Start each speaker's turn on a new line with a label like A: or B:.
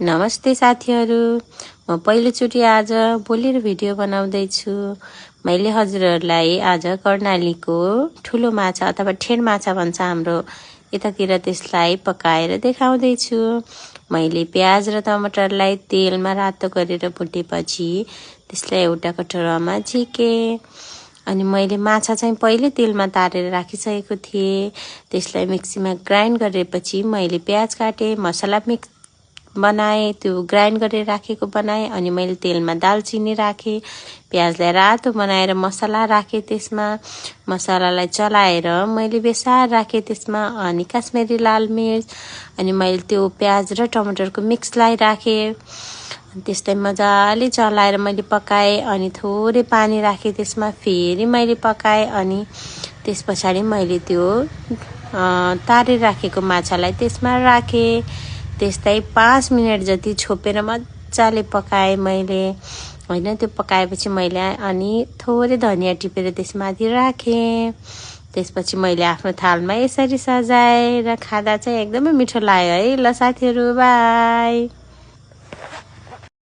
A: नमस्ते साथीहरू, म पहिलोचोटि आज बोलेर भिडियो बनाउँदैछु। मैले हजुरहरूलाई आज कर्णालीको ठुलो माछा अथवा ठेड माछा भन्छ हाम्रो यतातिर, त्यसलाई पकाएर देखाउँदैछु। मैले प्याज र टमाटरलाई तेलमा रातो गरेर भुटेपछि त्यसलाई एउटा कटोरामा झिके। अनि मैले माछा चाहिँ पहिले तेलमा तारेर राखिसकेको थिएँ। त्यसलाई मिक्सीमा ग्राइन्ड गरेपछि मैले प्याज काटे, मसला मिक्स बनाए, त्यो ग्राइन्ड गरेर राखेको बनाए। अनि मैले तेलमा दालचिनी राखेँ, प्याजलाई रातो बनाएर मसला राखेँ, त्यसमा मसलालाई चलाएर मैले बेसार राखेँ त्यसमा, अनि काश्मिरी लाल मिर्च, अनि मैले त्यो प्याज र टमाटरको मिक्सलाई राखेँ। त्यसलाई मजाले चलाएर मैले पकाएँ, अनि थोरै पानी राखेँ त्यसमा, फेरि मैले पकाएँ। अनि त्यस पछाडि मैले त्यो तारेर राखेको माछालाई त्यसमा राखेँ। त्यस्तै 5 मिनट जति छोपेर मजाले पकाएँ मैले हैन। त्यो पकाएपछि मैले अनि थोरै धनिया टिपेर त्यसमाथि राखेँ। त्यसपछि मैले आफ्नो थालमा यसरी सजाएँ र खाँदा चाहिँ एकदमै मिठो लाग्यो है। ल साथीहरू, बाई।